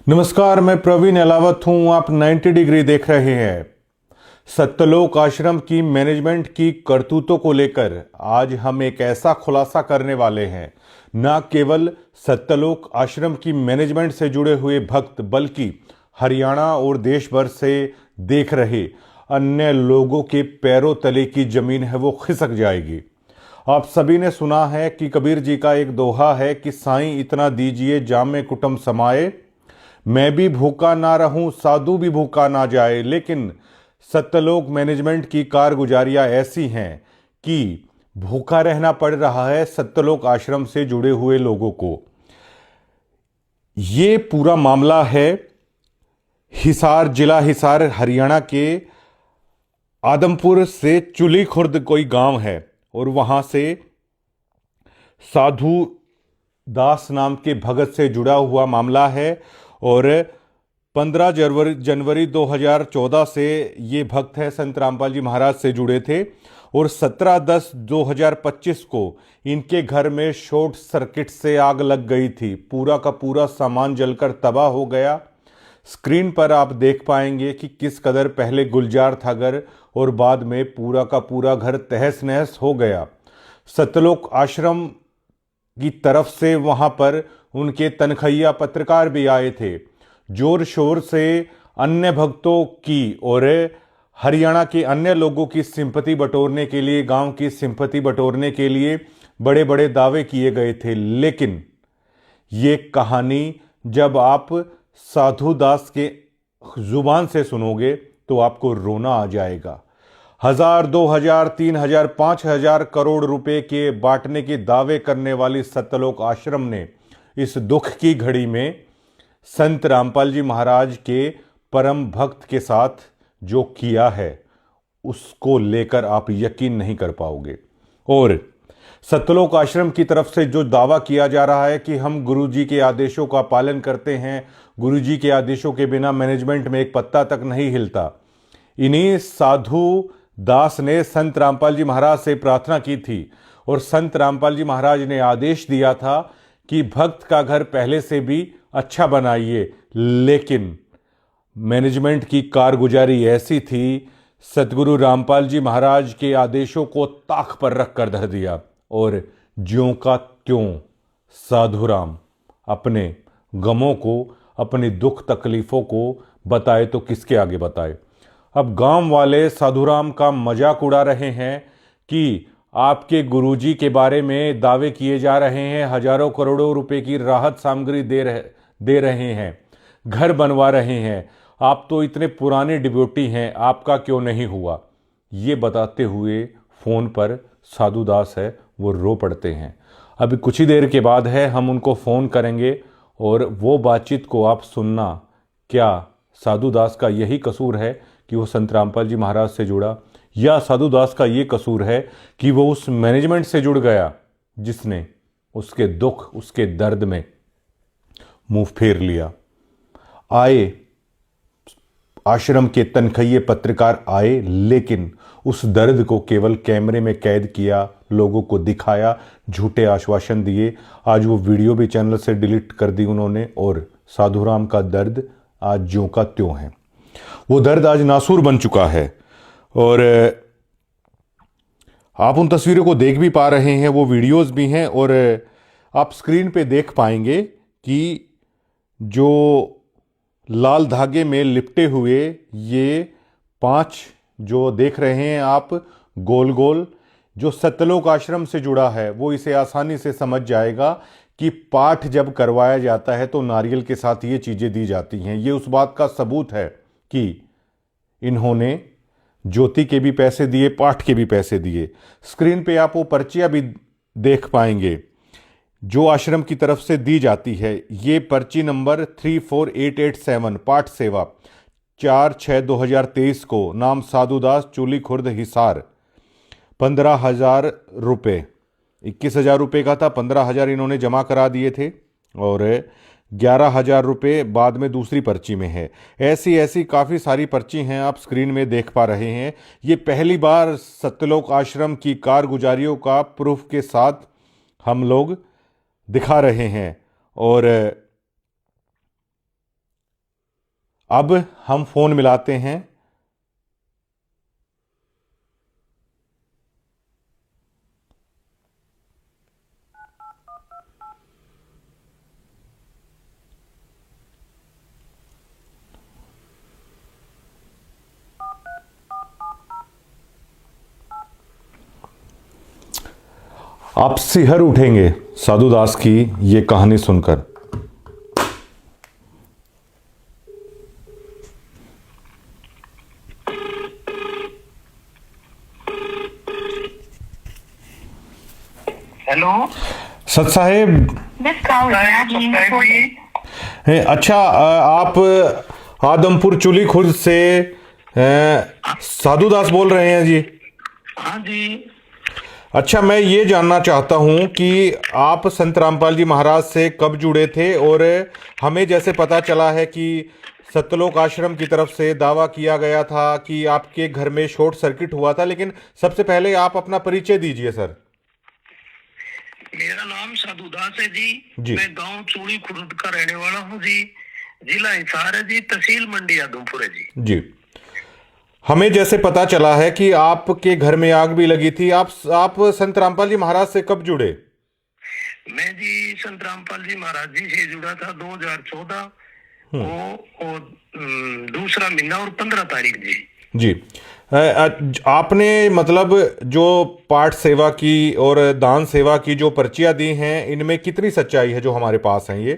नमस्कार, मैं प्रवीण अलावत हूं। आप 90 डिग्री देख रहे हैं। सत्यलोक आश्रम की मैनेजमेंट की करतूतों को लेकर आज हम एक ऐसा खुलासा करने वाले हैं। न केवल सत्यलोक आश्रम की मैनेजमेंट से जुड़े हुए भक्त बल्कि हरियाणा और देश भर से देख रहे अन्य लोगों के पैरों तले की जमीन है वो खिसक जाएगी। आप सभी ने सुना है कि कबीर जी का एक दोहा है कि साईं इतना दीजिए जामे कुटुंब समाए, मैं भी भूखा ना रहूं साधु भी भूखा ना जाए। लेकिन सत्यलोक मैनेजमेंट की कारगुजारियां ऐसी हैं कि भूखा रहना पड़ रहा है सत्यलोक आश्रम से जुड़े हुए लोगों को। ये पूरा मामला है हिसार, जिला हिसार, हरियाणा के आदमपुर से चुली खुर्द कोई गांव है और वहां से साधु दास नाम के भगत से जुड़ा हुआ मामला है। और 15 जनवरी 2014 से ये भक्त है संत रामपाल जी महाराज से जुड़े थे और 17/10/2025 को इनके घर में शॉर्ट सर्किट से आग लग गई थी। पूरा का पूरा सामान जलकर तबाह हो गया। स्क्रीन पर आप देख पाएंगे कि किस कदर पहले गुलजार था घर और बाद में पूरा का पूरा घर तहस नहस हो गया। सत्यलोक आश्रम की तरफ से वहां पर उनके तनखैया पत्रकार भी आए थे। जोर शोर से अन्य भक्तों की और हरियाणा के अन्य लोगों की सिंपैथी बटोरने के लिए, गांव की सिंपैथी बटोरने के लिए बड़े बड़े दावे किए गए थे। लेकिन ये कहानी जब आप साधु दास के जुबान से सुनोगे तो आपको रोना आ जाएगा। 1000, 2000, 3000, 5000 करोड़ रुपए के बांटने के दावे करने वाली सत्यलोक आश्रम ने इस दुख की घड़ी में संत रामपाल जी महाराज के परम भक्त के साथ जो किया है उसको लेकर आप यकीन नहीं कर पाओगे। और सत्यलोक आश्रम की तरफ से जो दावा किया जा रहा है कि हम गुरुजी के आदेशों का पालन करते हैं, गुरुजी के आदेशों के बिना मैनेजमेंट में एक पत्ता तक नहीं हिलता। इन्हीं साधु दास ने संत रामपाल जी महाराज से प्रार्थना की थी और संत रामपाल जी महाराज ने आदेश दिया था कि भक्त का घर पहले से भी अच्छा बनाइए। लेकिन मैनेजमेंट की कारगुजारी ऐसी थी, सतगुरु रामपाल जी महाराज के आदेशों को ताक पर रख कर धर दिया और ज्यों का त्यों साधुराम अपने गमों को, अपनी दुख तकलीफों को बताए तो किसके आगे बताए। अब गांव वाले साधुराम का मजाक उड़ा रहे हैं कि आपके गुरुजी के बारे में दावे किए जा रहे हैं, हजारों करोड़ों रुपए की राहत सामग्री दे रहे हैं, घर बनवा रहे हैं, आप तो इतने पुराने डिब्यूटी हैं, आपका क्यों नहीं हुआ। ये बताते हुए फोन पर साधु दास है वो रो पड़ते हैं। अभी कुछ ही देर के बाद है हम उनको फ़ोन करेंगे और वो बातचीत को आप सुनना। क्या साधु दास का यही कसूर है कि वो संत रामपाल जी महाराज से जुड़ा, या साधु दास का ये कसूर है कि वो उस मैनेजमेंट से जुड़ गया जिसने उसके दुख, उसके दर्द में मुंह फेर लिया। आए आश्रम के तनखैये पत्रकार आए, लेकिन उस दर्द को केवल कैमरे में कैद किया, लोगों को दिखाया, झूठे आश्वासन दिए। आज वो वीडियो भी चैनल से डिलीट कर दी उन्होंने और साधुराम का दर्द आज ज्यों का त्यों है। वो दर्द आज नासूर बन चुका है और आप उन तस्वीरों को देख भी पा रहे हैं, वो वीडियोस भी हैं और आप स्क्रीन पे देख पाएंगे कि जो लाल धागे में लिपटे हुए ये 5 जो देख रहे हैं आप गोल गोल, जो सत्यलोक आश्रम से जुड़ा है वो इसे आसानी से समझ जाएगा कि पाठ जब करवाया जाता है तो नारियल के साथ ये चीज़ें दी जाती हैं। ये उस बात का सबूत है कि इन्होंने ज्योति के भी पैसे दिए, पाठ के भी पैसे दिए। स्क्रीन पे आप वो पर्चियाँ भी देख पाएंगे जो आश्रम की तरफ से दी जाती है। ये पर्ची नंबर 34887 पाठ सेवा 4/6/2023 को, नाम साधुदास, चूली खुर्द, हिसार, 15,000 रुपये, 21,000 रुपये का था, 15,000 इन्होंने जमा करा दिए थे और 11,000 रुपये बाद में दूसरी पर्ची में है। ऐसी ऐसी काफ़ी सारी पर्ची हैं, आप स्क्रीन में देख पा रहे हैं। ये पहली बार सत्यलोक आश्रम की कारगुजारियों का प्रूफ के साथ हम लोग दिखा रहे हैं और अब हम फोन मिलाते हैं। आप सिहर उठेंगे साधु दास की ये कहानी सुनकर। हेलो सत साहेब। अच्छा, आप आदमपुर चुली खुर्द से साधु दास बोल रहे हैं जी? हाँ जी। अच्छा, मैं ये जानना चाहता हूँ कि आप संत रामपाल जी महाराज से कब जुड़े थे, और हमें जैसे पता चला है कि सत्यलोक आश्रम की तरफ से दावा किया गया था कि आपके घर में शॉर्ट सर्किट हुआ था, लेकिन सबसे पहले आप अपना परिचय दीजिए सर। मेरा नाम साधु दास है जी। मैं गांव चूड़ी खुर्द का रहने वाला हूँ जी। जिला हिसार है जी, तहसील मंडी आदमपुर है जी। हमें जैसे पता चला है कि आपके घर में आग भी लगी थी। आप संत रामपाल जी महाराज से कब जुड़े? मैं जी संत रामपाल जी महाराज जी से जुड़ा था 2014 वो दूसरा महीना और 15 तारीख जी। आपने मतलब जो पाठ सेवा की और दान सेवा की जो पर्चियां दी हैं, इनमें कितनी सच्चाई है जो हमारे पास हैं? ये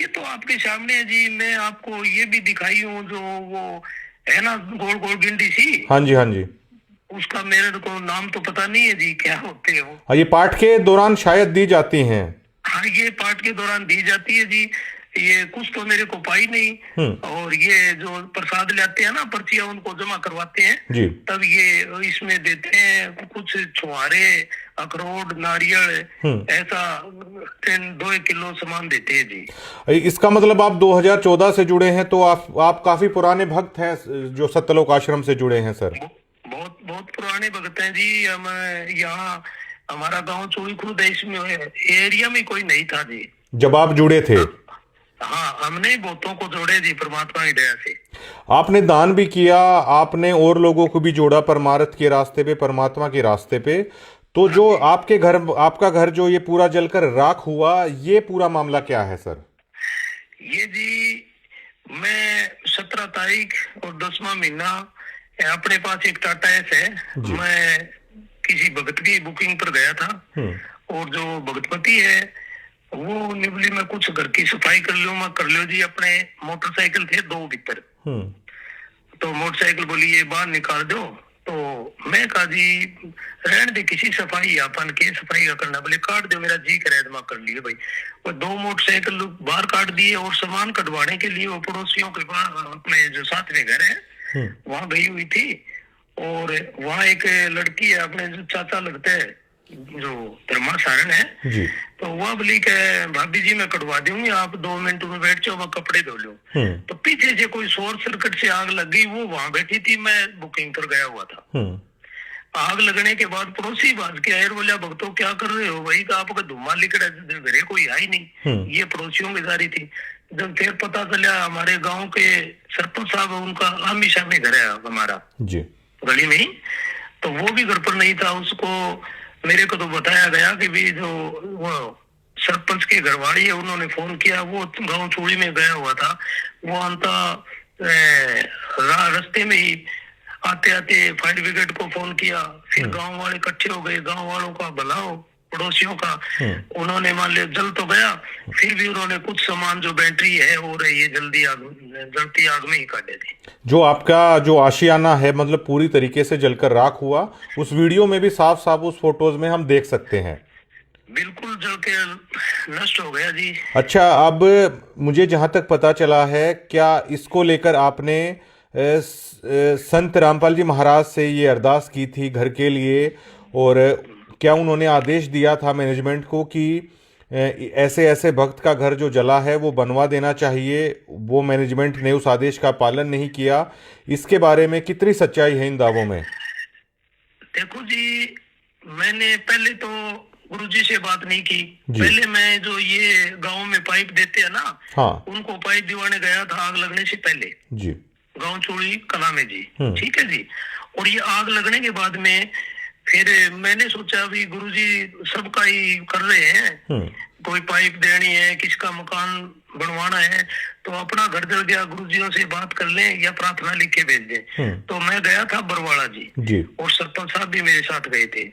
तो आपके सामने है जी। मैं आपको ये भी दिखाई हूँ, जो वो है ना गोल गोल गिंडी सी। हाँ जी, हाँ जी। उसका मेरे को नाम तो पता नहीं है जी, क्या होते हैं वो। हाँ, ये पाठ के दौरान शायद दी जाती हैं। हाँ, ये पाठ के दौरान दी जाती है जी। ये कुछ तो मेरे को पाई नहीं। और ये जो प्रसाद लाते हैं ना पर्चियां, उनको जमा करवाते हैं जी। तब ये इसमें देते हैं कुछ छुहारे, अखरोट, नारियल, ऐसा 2 किलो सामान देते हैं जी। इसका मतलब आप 2014 से जुड़े हैं, तो आप काफी पुराने भक्त हैं जो सत्यलोक आश्रम से जुड़े हैं सर। बहुत बहुत पुराने भक्त हैं जी। हम यहाँ हमारा गांव चूड़ी खुर्द है, इसमें एरिया में कोई नहीं था जी जब आप जुड़े थे। हाँ, हमने बहुतों को जोड़े जी परमात्मा की दया से। आपने दान भी किया, आपने और लोगों को भी जोड़ा परमार्थ के रास्ते पे, परमात्मा के रास्ते पे। तो जो आपका घर जो ये पूरा जलकर राख हुआ, ये पूरा मामला क्या है सर? ये जी, मैं 17 तारीख और 10वां महीना, अपने पास एक टाटा एस है। मैं किसी भगत की बुकिंग पर गया था, और जो भगतपति है वो निबली में कुछ घर की सफाई कर लो जी। अपने मोटरसाइकिल थे 2 भीतर, तो मोटरसाइकिल बोली ये बाहर निकाल दो। तो मैं कहा जी रहने दे, किसी सफाई अपन के सफाई का करना, बोले काट दो, मेरा जी करे तो कर लिए भाई। वो 2 मोटरसाइकिल बाहर काट दिए, और सामान कटवाने के लिए वो पड़ोसियों के पास अपने जो साथ में घर है वहां गई हुई थी। और वहां एक लड़की है, अपने जो चाचा लगते है, जो धर्मा सारण है जी। तो वह बोली के भाभी जी मैं कटवा दूंगी, आप 2 मिनट में बैठ जाओ, मैं कपड़े धो लूं। तो पीछे से कोई शॉर्ट सर्किट से आग लग गई। वो वहां बैठी थी, मैं बुकिंग पर गया हुआ था। आग लगने के बाद पड़ोसी बाज के आए, बोला भक्तों क्या कर रहे हो भाई? तो आपका धुआं लिकड़ा, घरे कोई आई नहीं। ये पड़ोसियों की जारी थी। जब फिर पता चला हमारे गाँव के सरपंच साहब, उनका हमेशा में घर है हमारा जी गली में ही, तो वो भी घर पर नहीं था। उसको मेरे को तो बताया गया कि भी जो वो सरपंच के घरवाली है, उन्होंने फोन किया। वो गांव चूड़ी में गया हुआ था। वो अंता रास्ते में ही आते आते फायर ब्रिगेड को फोन किया। फिर गांव वाले इकट्ठे हो गए, गांव वालों का भलाओ, पड़ोसियों का। उन्होंने मान लिया जल तो गया, फिर भी उन्होंने कुछ सामान जो बैटरी है हो रही है जलती आग में ही काटे थे। जो आपका जो आशियाना है मतलब पूरी तरीके से जलकर राख हुआ, उस वीडियो में भी साफ साफ उस फोटोज में हम देख सकते हैं। बिल्कुल जल के नष्ट हो गया जी। अच्छा, अब मुझे जहां तक पता चला है, क्या इसको लेकर आपने संत रामपाल जी महाराज से ये अरदास की थी घर के लिए, और क्या उन्होंने आदेश दिया था मैनेजमेंट को कि ऐसे ऐसे भक्त का घर जो जला है वो बनवा देना चाहिए? वो मैनेजमेंट ने उस आदेश का पालन नहीं किया। इसके बारे में कितनी सच्चाई है इन दावों में? देखो जी, मैंने पहले तो गुरुजी से बात नहीं की। पहले मैं जो ये गांव में पाइप देते हैं ना, हाँ, उनको पाइप दीवाने गया था आग लगने से पहले, जी। गांव चोड़ी कला में जी, ठीक है जी। और ये आग लगने के बाद में फिर मैंने सोचा भी गुरुजी सबका ही कर रहे हैं, कोई पाइप देनी है, किसका मकान बनवाना है, तो अपना घर जल गया, गुरुजियों से बात कर लें या प्रार्थना लिख के भेज दें। तो मैं गया था बरवाड़ा जी, और सरपंच साहब भी मेरे साथ गए थे।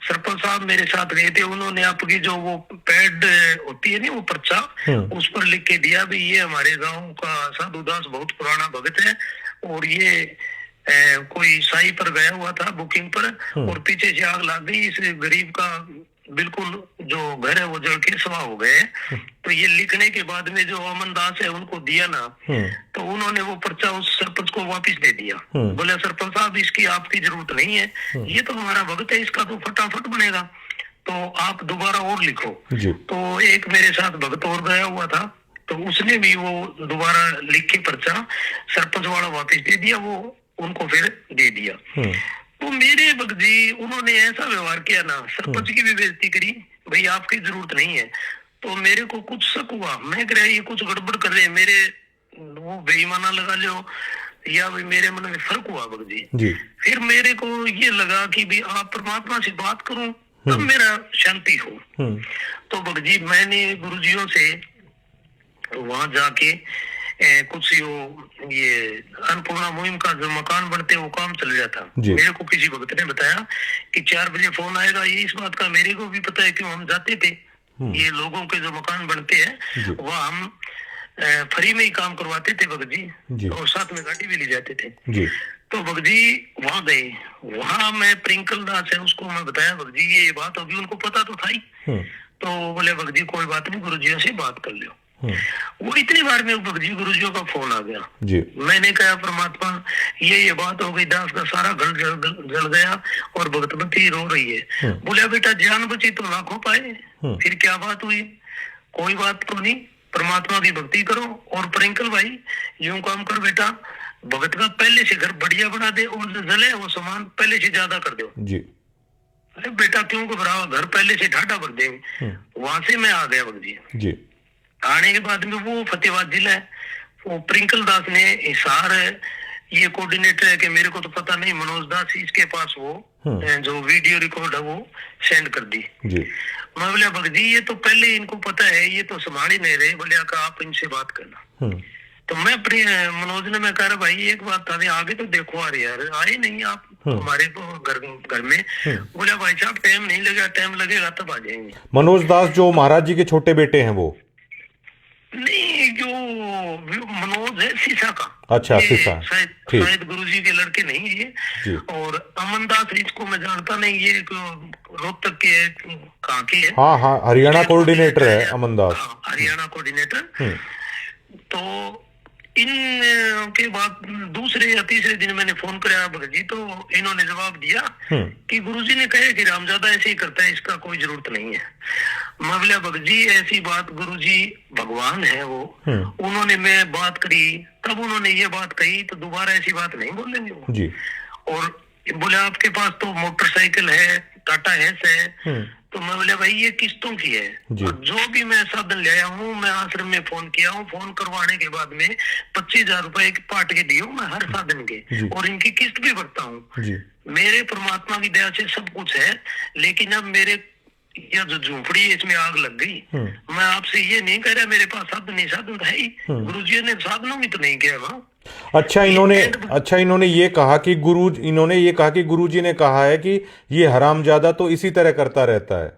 सरपंच साहब मेरे साथ गए थे, उन्होंने आपकी जो वो पैड होती है ना, वो पर्चा, उस पर लिख के दिया भी ये हमारे गांव का साधुदास बहुत पुराना भगत है, और ये कोई साई पर गया हुआ था बुकिंग पर, और पीछे से आग लग गई, इस गरीब का बिल्कुल जो घर है वो जल के सवा हो गए। तो ये लिखने के बाद में जो अमन दास है उनको दिया ना, तो उन्होंने वो पर्चा उस सरपंच को वापस दे दिया। बोले सरपंच साहब इसकी आपकी जरूरत नहीं है, ये तो हमारा भगत है, इसका तो फटाफट बनेगा, तो आप दोबारा और लिखो। तो एक मेरे साथ भगत और गया हुआ था, तो उसने भी वो दोबारा लिख के पर्चा सरपंच वाला वापस दे दिया, वो उनको फिर दे दिया। तो मेरे भगत जी उन्होंने ऐसा व्यवहार किया ना, सरपंच की भी बेइज्जती करी, भाई आपकी जरूरत नहीं है। तो मेरे को कुछ शक हुआ, मैं कह रहा ये कुछ गड़बड़ कर रहे हैं, मेरे वो बेईमाना लगा लो या भाई मेरे मन में फर्क हुआ भगत जी। फिर मेरे को ये लगा कि भाई आप परमात्मा से बात करूं तब मेरा शांति हो। तो भगत जी मैंने गुरुजियों से वहां जाके कुछ ये अन्नपूर्णा मुहिम का जो मकान बनते वो काम चल रहा था। मेरे को किसी भगत ने बताया कि 4 बजे फोन आएगा, ये इस बात का मेरे को भी पता है, क्यों हम जाते थे, ये लोगों के जो मकान बनते हैं वह हम फ्री में ही काम करवाते थे भगत जी, और साथ में गाड़ी भी ले जाते थे। तो भगत जी वहां गए, वहां मैं प्रिंकल दास है उसको मैं बताया भगत जी ये बात होगी, उनको पता तो था ही। तो बोले भगत जी कोई बात नहीं, गुरुजियों से बात कर लो। वो इतनी बार में भगत जी गुरुजियों का फोन आ गया। मैंने कहा परमात्मा ये बात हो गई, दास का सारा घर जल गया और भगतमती रो रही है। बोले बेटा जान बची तो ना खो पाए, फिर क्या बात हुई, कोई बात तो नहीं, परमात्मा की भक्ति करो। और प्रिंकल भाई यूं काम कर बेटा, भगत का पहले से घर बढ़िया बना दे, और जो जले वो सामान पहले से ज्यादा कर दो। अरे बेटा क्यों घबराओ, घर पहले से ढाटा भर देंगे। वहां से मैं आ गया भगत जी। आने के बाद में वो फतेहाबाद जिला है, वो प्रिंकल दास ने हिसार ये कोऑर्डिनेटर है कि मेरे को तो पता नहीं, मनोज दास इसके पास वो जो वीडियो रिकॉर्ड है वो सेंड कर दी। मैं बोला भगत जी ये तो पहले इनको पता है, ये तो संभाल ही नहीं रहे, बोले आप इनसे बात करना। तो मैं मनोज ने मैं कह रहा भाई एक बात था, आगे तो देखो आ रही यार, आए नहीं आप हमारे को घर में। बोला भाई साहब टाइम नहीं लगेगा, टाइम लगेगा तब आ जाएंगे। मनोज दास जो महाराज जी के छोटे बेटे हैं वो नहीं, जो मनोज है सीसा का, अच्छा सीसा, शायद गुरुजी के लड़के नहीं है ये। और अमन दास इसको मैं जानता नहीं, ये रोहतक के कहाँ के है। हाँ हरियाणा कोऑर्डिनेटर है अमन दास, हरियाणा कोऑर्डिनेटर। तो इन के बाद दूसरे या तीसरे दिन मैंने फोन कराया भगत जी, तो इन्होंने जवाब दिया कि गुरुजी ने कहा कि रामजादा ऐसे ही करता है, इसका कोई जरूरत नहीं है। मैं बोला भगत जी ऐसी बात, गुरुजी भगवान है वो, उन्होंने मैं बात करी तब उन्होंने ये बात कही, तो दोबारा ऐसी बात नहीं बोलेंगे वो। और बोले आपके पास तो मोटरसाइकिल है, टाटा हैस है। तो मैं बोले भाई ये किस्तों की है, जो भी मैं साधन ले आया हूँ, मैं आश्रम में फोन किया हूँ, फोन करवाने के बाद में 25,000 रुपए पाट के दिए मैं हर साधन के, और इनकी किस्त भी भरता हूँ। मेरे परमात्मा की दया से सब कुछ है, लेकिन अब मेरे यह जो झूंपड़ी है इसमें आग लग गई। मैं आपसे ये नहीं कह रहा मेरे पास साधन नहीं, साधन है ही, गुरुजी ने साधनों में तो नहीं किया ना। अच्छा इन्होंने ये कहा कि गुरुजी ने कहा है कि ये हरामजादा तो इसी तरह करता रहता है।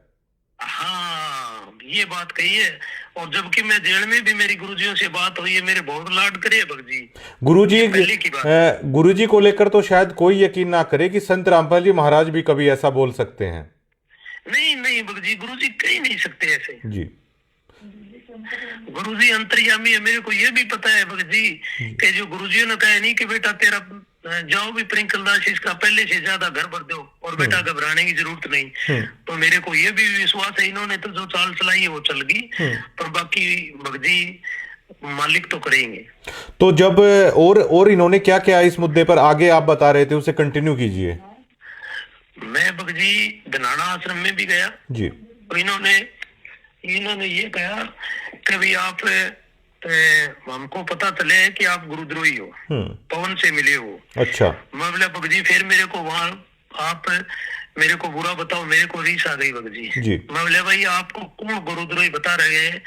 हाँ ये बात कही है, और जबकि मैं जेल में भी मेरी गुरुजियों से बात हुई है, मेरे बहुत लाड करे भगत जी। गुरुजी को लेकर तो शायद कोई यकीन ना करे कि संत रामपाल जी महाराज भी कभी ऐसा बोल सकते हैं। नहीं भगत जी, गुरुजी कह नहीं सकते ऐसे जी। गुरुजी अंतर्यामी है, मेरे को ये भी पता है भगत जी कि जो गुरुजियों ने कहा नहीं कि बेटा तेरा जाओ भी प्रिंकल दास इसका पहले से ज्यादा घर भर दो, और बेटा घबराने की जरूरत नहीं। तो मेरे को ये भी विश्वास है इन्होंने तो जो चाल चलाई है वो चल गई, पर बाकी भगत जी मालिक तो करेंगे। तो जब और इन्होंने क्या क्या इस मुद्दे पर आगे आप बता रहे थे उसे कंटिन्यू कीजिए। मैं भगत जी धनाना आश्रम में भी गया जी, तो इन्होंने ये कहा कि भाई आप हमको पता चले कि आप गुरुद्रोही हो, पवन से मिले हो। अच्छा। मैं बोला भगत जी फिर मेरे को वहाँ आप मेरे को बुरा बताओ, मेरे को रीस आ गई भगत जी। मैं बोले भाई आपको कौन गुरुद्रोही बता रहे हैं,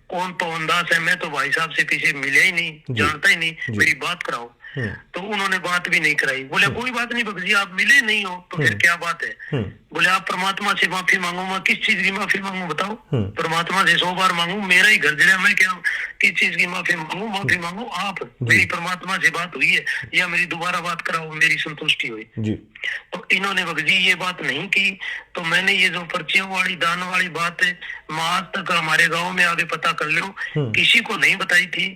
कौन पवनदास है? मैं तो भाई साहब से किसी मिले ही नहीं, जानता ही नहीं, मेरी बात कराओ। तो उन्होंने बात भी नहीं कराई। बोले कोई बात नहीं भगत जी, आप मिले नहीं हो तो फिर क्या बात है? बोले आप परमात्मा से माफी मांगो। मैं किस चीज की माफी मांगू बताओ? परमात्मा से 100 बार मांगू, मेरा ही घर जला, मैं क्या किस चीज की माफी मांगू? माफी मांगू आप, मेरी परमात्मा से बात हुई है या मेरी दोबारा बात कराओ, मेरी संतुष्टि हुई जी। तो इन्होंने भगत जी ये बात नहीं की। तो मैंने ये जो पर्चियों वाली दान वाली बात है, आज तक हमारे गाँव में आगे पता कर लो, किसी को नहीं बताई थी।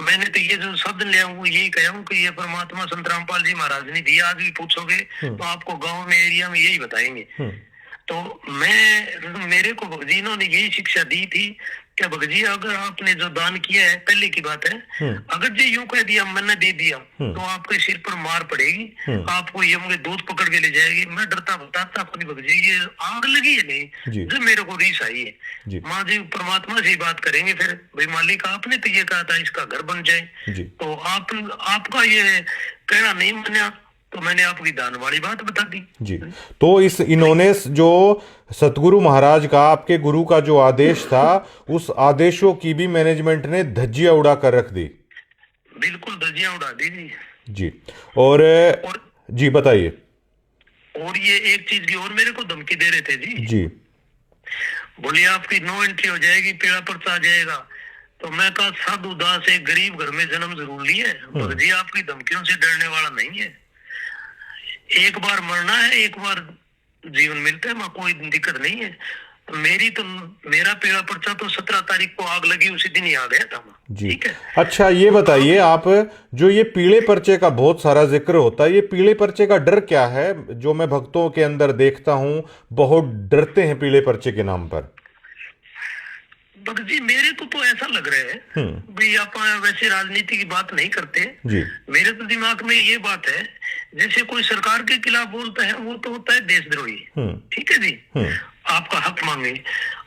मैंने तो ये जो शब्द लिया हूँ यही कहा हूँ कि ये परमात्मा संत रामपाल जी महाराज ने दिया। आज भी पूछोगे तो आपको गांव में एरिया में यही बताएंगे। तो मेरे को भगत जी इन्होंने यही शिक्षा दी थी कि भगत जी अगर आपने जो दान किया है, पहले की बात है, अगर जो यूं कह दिया मैंने दे दिया तो आपके सिर पर मार पड़ेगी, आपको ये मुझे दूध पकड़ के ले जाएगी। मैं डरता बताता अपनी भगत जी ये आग लगी है नहीं जो मेरे को रीस आई है। माँ जी परमात्मा से ही बात करेंगे फिर, भाई मालिक आपने तो ये कहा था इसका घर बन जाए, तो आपका ये कहना नहीं माना तो मैंने आपकी दान वाली बात बता दी जी। तो इन्होंने जो सतगुरु महाराज का, आपके गुरु का जो आदेश था, उस आदेशों की भी मैनेजमेंट ने धज्जियां उड़ा कर रख दी। बिल्कुल धज्जियां उड़ा दी जी। और जी बताइए। और ये एक चीज की और मेरे को धमकी दे रहे थे जी। बोलिए आपकी नो एंट्री हो जाएगी, पीड़ा पर्चा आ जाएगा। तो मैं कहा साधु दास एक गरीब घर में जन्म जरूर लिए, भगत जी आपकी धमकियों से डरने वाला नहीं है। एक बार मरना है, एक बार जीवन मिलता है, कोई दिक्कत नहीं है। तो मेरा पीड़ा पर्चा तो 17 तारीख को आग लगी उसी दिन ही आ गया था जी। ठीक है। अच्छा ये बताइए आप, जो ये पीले पर्चे का बहुत सारा जिक्र होता है, ये पीले पर्चे का डर क्या है? जो मैं भक्तों के अंदर देखता हूँ बहुत डरते हैं पीले पर्चे के नाम पर। भगत जी मेरे को तो ऐसा लग रहा है भाई, आप वैसे राजनीति की बात नहीं करते जी। मेरे तो दिमाग में ये बात है, जैसे कोई सरकार के खिलाफ बोलता है वो तो होता है देशद्रोही, ठीक है जी, आपका हक मांगे।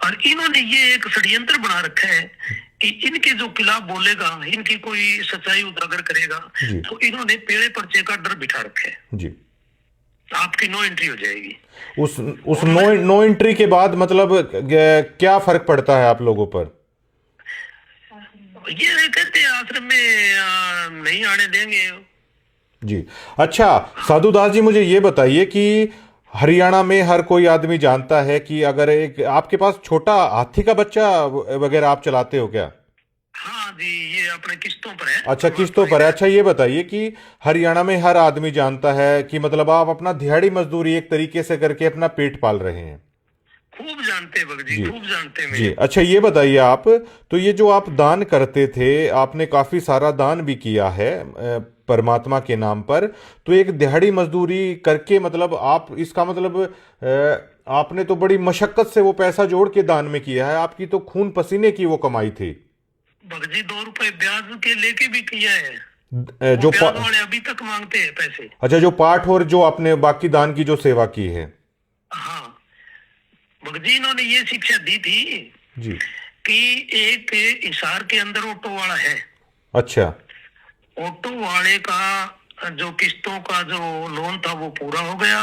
और इन्होंने ये एक षड्यंत्र बना रखा है कि इनके जो खिलाफ बोलेगा, इनकी कोई सच्चाई उजागर करेगा तो इन्होंने पीले पर्चे का डर बिठा रखा है जी। आपकी नो एंट्री हो जाएगी। उस नो एंट्री के बाद मतलब क्या फर्क पड़ता है आप लोगों पर? ये कहते हैं आश्रम में नहीं आने देंगे जी। अच्छा साधुदास जी मुझे ये बताइए कि हरियाणा में हर कोई आदमी जानता है कि अगर एक आपके पास छोटा हाथी का बच्चा वगैरह आप चलाते हो क्या? हाँ जी, ये अपने किस्तों पर है। अच्छा किस्तों पर है। अच्छा ये बताइए कि हरियाणा में हर आदमी जानता है कि मतलब आप अपना दिहाड़ी मजदूरी एक तरीके से करके अपना पेट पाल रहे हैं। खूब जानते हैं भगत जी, खूब जानते हैं जी। अच्छा ये बताइए आप, तो ये जो आप दान करते थे, आपने काफी सारा दान भी किया है परमात्मा के नाम पर, तो एक दिहाड़ी मजदूरी करके मतलब आप इसका मतलब आपने तो बड़ी मशक्कत से वो पैसा जोड़ के दान में किया है, आपकी तो खून पसीने की वो कमाई थी। भगत जी 2 रुपए ब्याज के लेके भी किया है, जो ब्याज वाले अभी तक मांगते हैं पैसे। अच्छा जो पाठ और जो आपने बाकी दान की जो सेवा की है। हाँ भगत जी इन्होंने ये शिक्षा दी थी जी कि एक हिसार के अंदर ऑटो वाला है। अच्छा। ऑटो वाले का जो किस्तों का जो लोन था वो पूरा हो गया,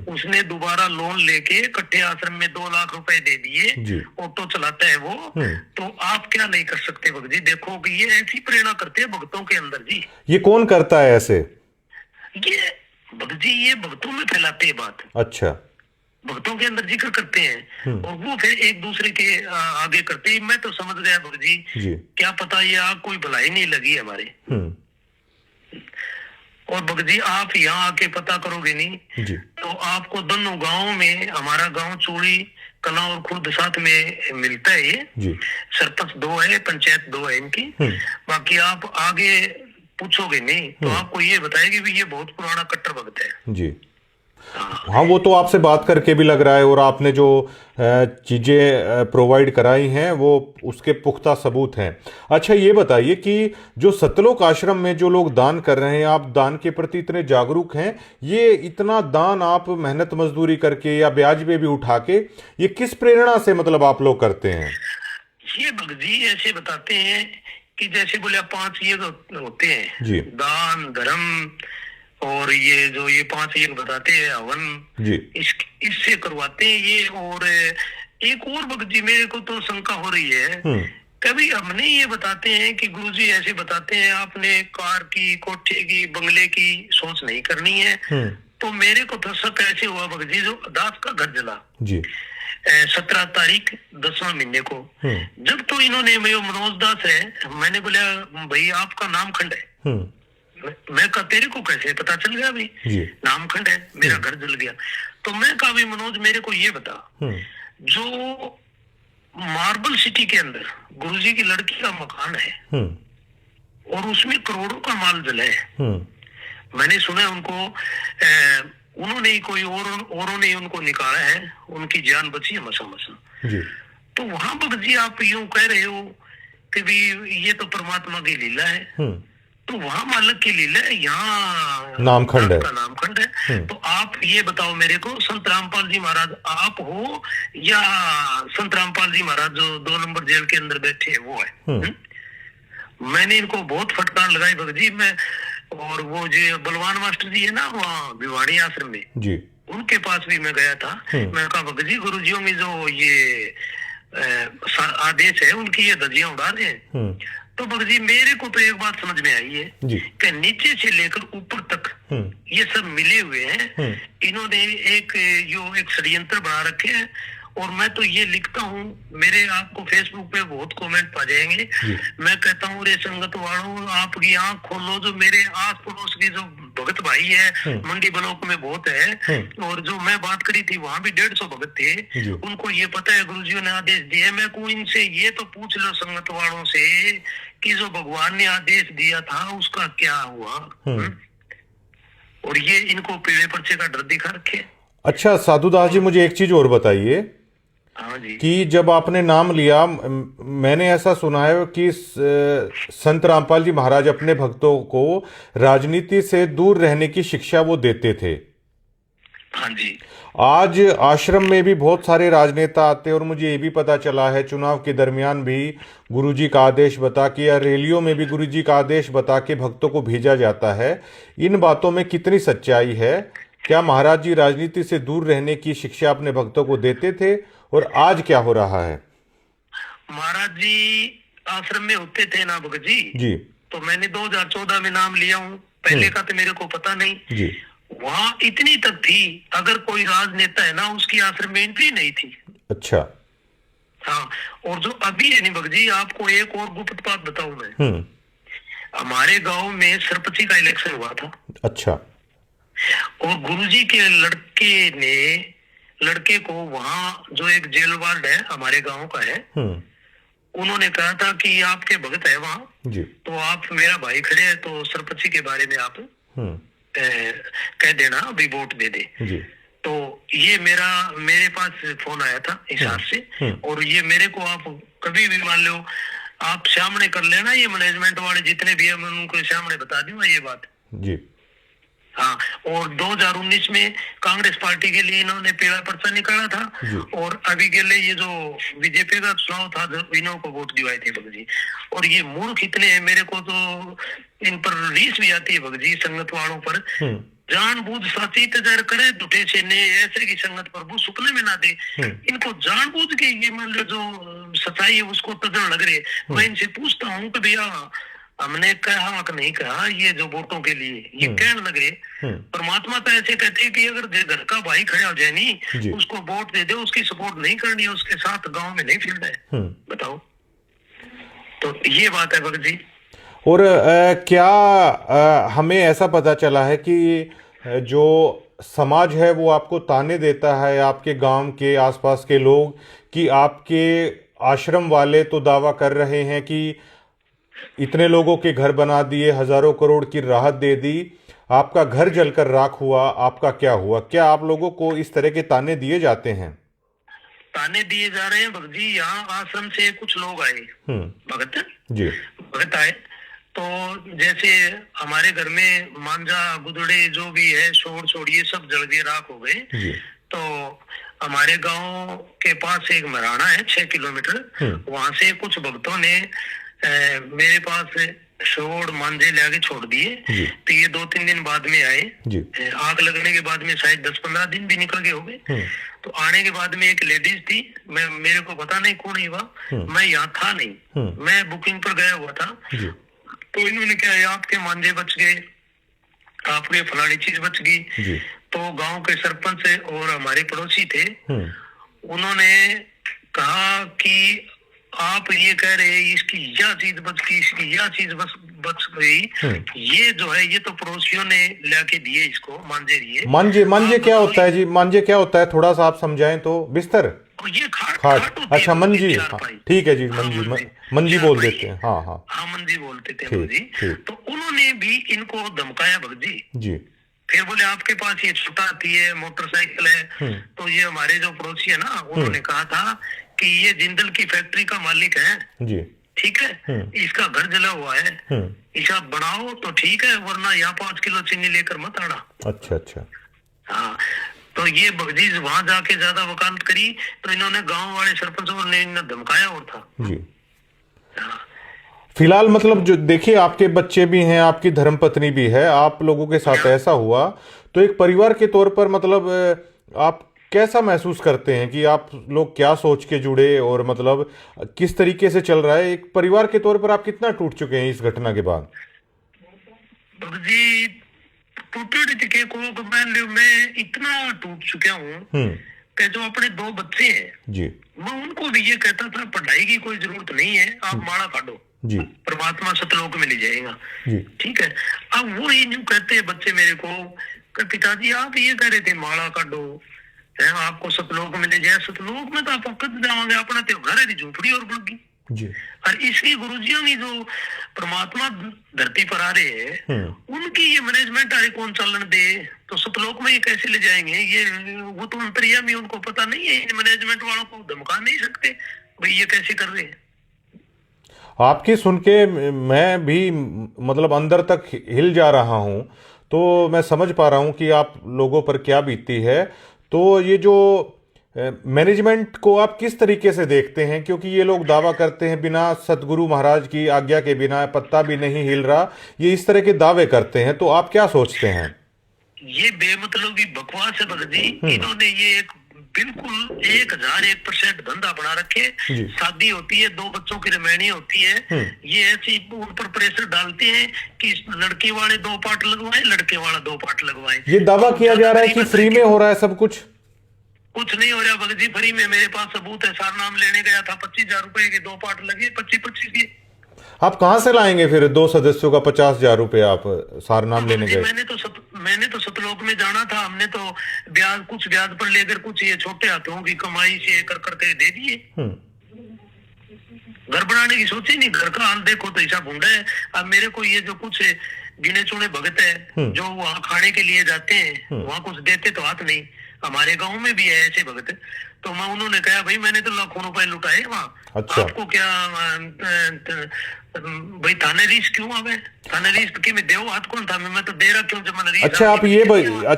उसने दोबारा लोन लेके इकट्ठे आश्रम में 2 लाख रुपए दे दिए, ऑटो चलाता है वो। तो आप क्या नहीं कर सकते भगत जी? देखो कि ये ऐसी प्रेरणा करते हैं भक्तों के अंदर जी। ये कौन करता है ऐसे? ये भगत जी ये भक्तों में फैलाते हैं बात। अच्छा। भक्तों के अंदर जिक्र करते हैं और वो फिर एक दूसरे के आगे करते हैं। मैं तो समझ गया भगत जी, क्या पता ये आग कोई भलाई नहीं लगी हमारे। और भगत जी आप यहाँ आके पता करोगे नहीं जी, तो आपको दोनों गांव में, हमारा गांव चूड़ी कला और खुर्द साथ में मिलता है ये जी। सरपंच 2 है, पंचायत 2 है इनकी। बाकी आप आगे पूछोगे नहीं तो आपको ये बताएगी भी ये बहुत पुराना कट्टर भगत है जी। हाँ वो तो आपसे बात करके भी लग रहा है, और आपने जो चीज़ें प्रोवाइड कराई हैं वो उसके पुख्ता सबूत हैं। अच्छा ये बताइए कि जो सतलोक आश्रम में जो लोग दान कर रहे हैं, आप दान के प्रति इतने जागरूक हैं, ये इतना दान आप मेहनत मजदूरी करके या ब्याज पे भी उठा के, ये किस प्रेरणा से मतलब आप लोग करते हैं? ये भगत जी ऐसे बताते हैं कि जैसे बोले 5 यज्ञ होते हैं, जी दान धर्म और ये जो ये 5 यज्ञ बताते हैं हवन, जी इससे करवाते हैं ये। और एक और भक्त जी मेरे को तो शंका हो रही है, कभी हमने ये बताते हैं कि गुरुजी ऐसे बताते हैं आपने कार की, कोठे की, बंगले की सोच नहीं करनी है, तो मेरे को तो शक ऐसे हुआ भक्त जी जो दास का घर जला जी 17 तारीख 10वां महीने को, जब तो इन्होंने मनोज दास है, मैंने बोला भाई आपका नामखंड है, मैं कहा तेरे को कैसे पता चल गया भाई नामखंड है, मेरा घर जल गया। तो मैं कहा भाई मनोज मेरे को ये बता, जो मार्बल सिटी के अंदर गुरुजी की लड़की का मकान है और उसमें करोड़ों का माल जला है, मैंने सुना उनको उन्होंने ही कोई औरों ने उनको निकाला है, उनकी जान बची है मसा मसा। तो वहां भगत जी आप यूं कह रहे हो कि भी ये तो परमात्मा की लीला है, तो वहां मालक की लीला है, यहाँ नामखंड है, नामखंड है। तो आप ये बताओ मेरे को, संत रामपाल जी महाराज आप हो या संत रामपाल जी महाराज जो 2 नंबर जेल के अंदर बैठे हैं वो है? मैंने इनको बहुत फटकार लगाई भगत जी मैं, और वो जो बलवान मास्टर जी है ना वहाँ भिवाड़ी आश्रम में जी, उनके पास भी मैं गया था। मैं कहा भगत जी गुरुजियों में जो ये आदेश है उनकी ये धज्जियां उड़ा रहे हैं। तो भगत जी मेरे को तो एक बात समझ में आई है कि नीचे से लेकर ऊपर तक ये सब मिले हुए हैं, इन्होंने एक षड्यंत्र बना रखे हैं। और मैं तो ये लिखता हूँ, मेरे आपको फेसबुक पे बहुत कमेंट पा जाएंगे, मैं कहता हूँ रे संगत वालों आपकी आंख खोलो, जो मेरे आस पड़ोस के जो भगत भाई है मंडी ब्लॉक में बहुत है, और जो मैं बात करी थी वहां भी 150 भगत थे, उनको ये पता है गुरुजियों ने आदेश दिए। मैं को इनसे ये तो पूछ लो संगत वालों से कि जो भगवान ने आदेश दिया था उसका क्या हुआ, और ये इनको पीले पर्चे का डर दिखा रखे। अच्छा साधुदास जी मुझे एक चीज और बताइए कि जब आपने नाम लिया, मैंने ऐसा सुना है कि संत रामपाल जी महाराज अपने भक्तों को राजनीति से दूर रहने की शिक्षा वो देते थे। हाँ जी। आज आश्रम में भी बहुत सारे राजनेता आते हैं और मुझे ये भी पता चला है चुनाव के दरमियान भी गुरुजी का आदेश बता के या रैलियों में भी गुरुजी का आदेश बता के भक्तों को भेजा जाता है। इन बातों में कितनी सच्चाई है? क्या महाराज जी राजनीति से दूर रहने की शिक्षा अपने भक्तों को देते थे और आज क्या हो रहा है? महाराज जी आश्रम में होते थे ना भगत जी, तो मैंने 2014 में नाम लिया हूँ, पहले का तो मेरे को पता नहीं जी। वहाँ इतनी तक थी, अगर कोई राजनेता है ना उसकी आश्रम में एंट्री नहीं थी। अच्छा। हाँ, और जो अभी है नहीं भगत जी, आपको एक और गुप्त बात बताऊं मैं, हमारे गांव में सरपंची का इलेक्शन हुआ था। अच्छा। और गुरुजी के लड़के को वहाँ जो एक जेल वार्ड है हमारे गांव का है, उन्होंने कहा था कि आपके भगत है वहाँ, तो आप मेरा भाई खड़े हैं तो सरपंची के बारे में आप कह देना अभी वोट दे दे। तो ये मेरे पास फोन आया था हिसार से, और ये मेरे को आप कभी भी मान लो आप सामने कर लेना, ये मैनेजमेंट वाले जितने भी है मैं उनको सामने बता दूंगा ये बात जी। हाँ, और 2019 में कांग्रेस पार्टी के लिए इन्होंने पीला पर्चा निकाला था, और अभी के लिए ये जो बीजेपी का चुनाव था इन्हों को वोट दिवाए थे भगत जी। और ये मूर्ख इतने हैं, मेरे को तो इन पर रीस भी आती है भगत जी संगत वालों पर, जानबूझ साची इंतजार करे झूठे से ने ऐसे की संगत प्रभु सुपने में ना दे। इनको जानबूझ के ये मान लो जो सच्चाई है उसको तजड़ लग रहे। मैं इनसे पूछता हूँ कि भैया हमने कहा कि नहीं कहा, ये जो वोटों के लिए ये कहने लगे, परमात्मा तो ऐसे कहते हैं कि अगर घर का भाई खड़ा हो जाए नहीं उसको वोट दे दे, उसकी सपोर्ट नहीं करनी है, उसके साथ गांव में नहीं फिरना है। बताओ, तो ये बात है भगत जी। और क्या हमें ऐसा पता चला है कि जो समाज है वो आपको ताने देता है, आपके गांव के आसपास के लोग, कि आपके आश्रम वाले तो दावा कर रहे हैं कि इतने लोगों के घर बना दिए, हजारों करोड़ की राहत दे दी, आपका घर जलकर राख हुआ, आपका क्या हुआ? क्या आप लोगों को इस तरह के ताने दिए जाते हैं? ताने दिए जा रहे हैं भगत जी। यहाँ आश्रम से कुछ लोग आए भगत जी, भगत आए तो जैसे हमारे घर में मांझा गुदड़े जो भी है शोर छोड़िए सब जल गए, राख हो गए। तो हमारे गांव के पास एक मराना है 6 किलोमीटर, वहां से कुछ भक्तों ने मेरे पास शोड़ मांझे ले आके छोड़ दिए। जी। तो ये 2-3 दिन बाद में आए। जी। आग लगने के बाद में शायद 10-15 दिन भी निकल गए होंगे। तो आने के बाद में एक लेडीज थी, मेरे को पता नहीं कौन ही वह, मैं यहाँ था नहीं, मैं बुकिंग पर गया हुआ था। जी। तो इन्होंने क्या है, आपके मांझे बच गए, आपके फलानी चीज बच गई। जी। तो गांव के सरपंच और हमारे पड़ोसी थे, उन्होंने कहा कि आप ये कह रहे हैं इसकी यह चीज बच गई, इसकी यह चीज बच गई, ये जो है ये तो पड़ोसियों ने लाके दिए इसको मांझे दिए। मांझे क्या होता है जी? मांझे क्या होता है, थोड़ा सा आप समझाएं तो। बिस्तर, ये खाट, होती अच्छा है, मंजी, चारपाई। ठीक है जी, हाँ, मंजी बोल चारपाई देते हैं। हाँ हाँ हाँ, मंजी बोलते थे हम जी। ठीक। तो उन्होंने भी इनको धमकाया भगजी। जी। फिर बोले आपके पास ये छोटा हाथी है, मोटरसाइकिल है। तो ये हमारे जो पड़ोसी है ना, उन्होंने कहा था कि ये जिंदल की फैक्ट्री का मालिक है जी। ठीक है, इसका घर जला हुआ है, इसे आप बनाओ तो ठीक है, वरना यहाँ 5 किलो चीनी लेकर मत आना। अच्छा अच्छा। हाँ, तो ये भगजी वहां जाके ज्यादा वकालत करी, तो इन्होंने गांव वाले सरपंचों ने इन्हें धमकाया और था जी। फिलहाल मतलब जो देखिए, आपके बच्चे भी हैं, आपकी धर्मपत्नी भी है, आप लोगों के साथ ऐसा हुआ, तो एक परिवार के तौर पर मतलब आप कैसा महसूस करते हैं कि आप लोग क्या सोच के जुड़े और मतलब किस तरीके से चल रहा है? एक परिवार के तौर पर आप कितना टूट चुके हैं इस घटना के बाद? जी, टूटे के को मैं इतना टूट चुका हूँ कि जो अपने 2 बच्चे हैं जी, मैं उनको भी ये कहता था पढ़ाई की कोई जरूरत नहीं है, आप माला काटो जी, परमात्मा सतलोक में ले जाएगा जी, ठीक है। अब वो ही न्यू कहते हैं बच्चे मेरे को कि पिताजी आप ये कह रहे थे माला काटो, आपको सतलोक में ले जाए, सतलोक में तो आप कद जाओगे, अपना तो घर है झूपड़ी और बड़गी जी। और इसकी गुरुजियों की जो परमात्मा धरती पर आ रहे हैं, उनकी ये मैनेजमेंट आए कौन चलन दे, तो सतलोक में ये कैसे ले जाएंगे? ये वो तो अंतर्यामी, उनको पता नहीं है, इन मैनेजमेंट वालों को धमका नहीं सकते भाई ये कैसे कर रहे हैं। आपकी सुन के मैं भी मतलब अंदर तक हिल जा रहा हूं, तो मैं समझ पा रहा हूं कि आप लोगों पर क्या बीती है। तो ये जो मैनेजमेंट को आप किस तरीके से देखते हैं? क्योंकि ये लोग दावा करते हैं बिना सतगुरु महाराज की आज्ञा के बिना पत्ता भी नहीं हिल रहा, ये इस तरह के दावे करते हैं, तो आप क्या सोचते हैं? ये बेमतलबी बकवास है भगत जी। इन्होंने ये एक बिल्कुल 1001% धंधा बना रखे। शादी होती है, 2 बच्चों की रमैनी होती है, ये ऐसी उन पर प्रेशर डालते हैं कि लड़की वाले 2 पार्ट लगवाएं, लड़के वाला 2 पार्ट लगवाएं। ये दावा किया जा रहा है कि फ्री में हो रहा है सब कुछ। कुछ नहीं हो रहा भगत जी, फ्री में। मेरे पास सबूत है, सारनाम लेने गया था, 25,000 रुपए के 2 पार्ट लगे, 25-25 के। आप कहां से लाएंगे फिर 2 सदस्यों का 50,000 रुपए? आप सारनाम लेने गए? मैंने तो सतलोक में जाना था, हमने तो कुछ ब्याज पर लेकर कुछ ये छोटे हाथों की कमाई से कर करके दे दिए। घर बनाने की सोची नहीं, घर का हाल देखो तो ऐसा भूंडा है। अब मेरे को ये जो कुछ गिने चुने भगत है जो वहाँ खाने के लिए जाते हैं, वहाँ कुछ देते तो हाथ नहीं। हमारे गांव में भी है ऐसे भगत, तो मैं उन्होंने कहा भाई मैंने तो लाखों रुपए लुटाए वहाँ। अच्छा। आपको क्या भाई थाने रीस क्यों आवे? थाने रीस की मैं देव हाथ कौन था, मैं तो दे रहा क्यों जब मैंने रीस। अच्छा आप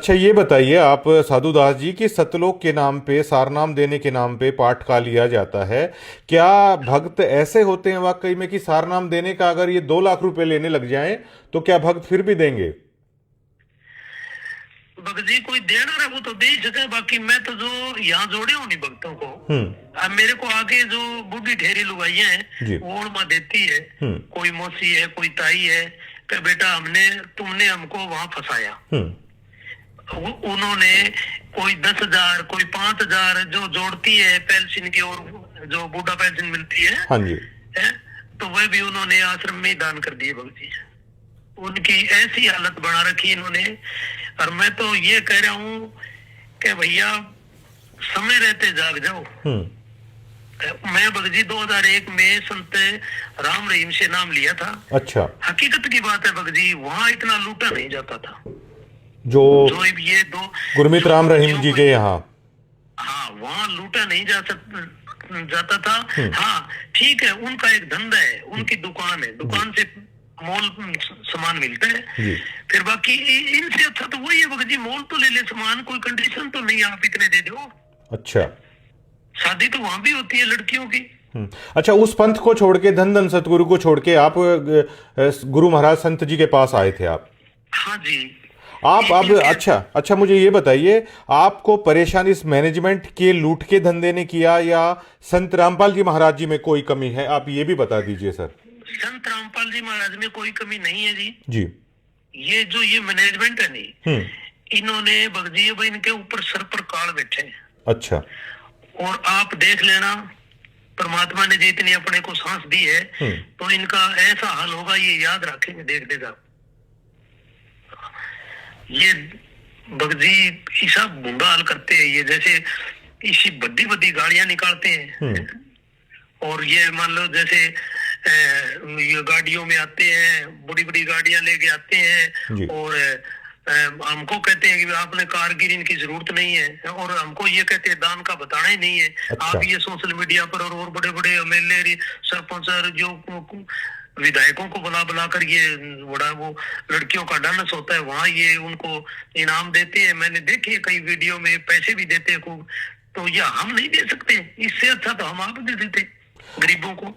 ये बताइए आप साधुदास जी कि सतलोक के नाम पे, सारनाम देने के नाम पे पाठ का लिया जाता है, क्या भक्त ऐसे होते हैं वाकई में कि सारनाम देने का अगर ये 2 लाख रुपए लेने लग जाएं तो क्या भक्त फिर भी देंगे? भगत जी कोई देना रहा वो तो दे ही सके, बाकी मैं तो जो यहाँ जोड़े हूँ नहीं भक्तों को, अब मेरे को आगे जो बूढ़ी ढेरी लुगाइयां हैं वो उड़मा देती है, कोई मौसी है, कोई ताई है, कि बेटा तुमने हमको वहां फंसाया। उन्होंने कोई 10,000 कोई 5,000 जो जोड़ती है पेंशन की, और जो बूढ़ा पेंशन मिलती है, हाँ जी, तो वह भी उन्होंने आश्रम में दान कर दिए भगत जी। उनकी ऐसी हालत बना रखी इन्होंने। और मैं तो ये कह रहा हूँ कि भैया समय रहते जाग जाओ। मैं भगत जी 2001 में संत राम रहीम से नाम लिया था। अच्छा। हकीकत की बात है भगत जी, वहाँ इतना लूटा नहीं जाता था जो ये 2 गुरमीत राम रहीम जी के यहाँ। हाँ, वहाँ लूटा नहीं जाता था। हाँ ठीक है, उनका एक धंधा है, उनकी दुकान है, दुकान से मोल सामान मिलता है। फिर बाकी इनसे अच्छा तो वही है भगत जी, मोल तो ले ले सामान, कोई कंडीशन तो नहीं आप इतने दे दो। अच्छा। शादी तो वहां भी होती है लड़कियों की, अच्छा, उस पंथ को छोड़ के, धन धन सतगुरु को छोड़ के आप गुरु महाराज संत जी के पास आए थे आप? हाँ जी। आप अब इनके अच्छा मुझे ये बताइए, आपको परेशानी इस मैनेजमेंट के लूट के धंधे ने किया या संत रामपाल जी महाराज जी में कोई कमी है? आप ये भी बता दीजिए सर। संत रामपाल जी महाराज में कोई कमी नहीं है जी। जी। ये मैनेजमेंट है नहीं, इन्होंने भगत जी भाई इनके ऊपर सर पर काल बैठे हैं। अच्छा। और आप देख लेना, परमात्मा ने जितनी अपने को सांस दी है तो इनका ऐसा हाल होगा, ये याद रखेंगे, देख देगा। ये भगत जी ऐसा बुरा हाल करते हैं, ये जैसे इसी बड़ी बड़ी गाड़ियां निकालते हैं और ये मान लो जैसे ये गाड़ियों में आते हैं, बड़ी बड़ी गाड़ियां लेके आते हैं और हमको कहते हैं कि आपने कारगिर इनकी जरूरत नहीं है, और हमको ये कहते हैं दान का बताना ही नहीं है। अच्छा। आप ये सोशल मीडिया पर और बड़े बड़े एमएलए, सरपंच, जो विधायकों को बुला बुला कर ये बड़ा वो लड़कियों का डांस होता है, वहां ये उनको इनाम देते हैं। मैंने देखे कई वीडियो में, पैसे भी देते हैं खूब। तो ये हम नहीं दे सकते? इससे अच्छा तो हम आप दे देते गरीबों को।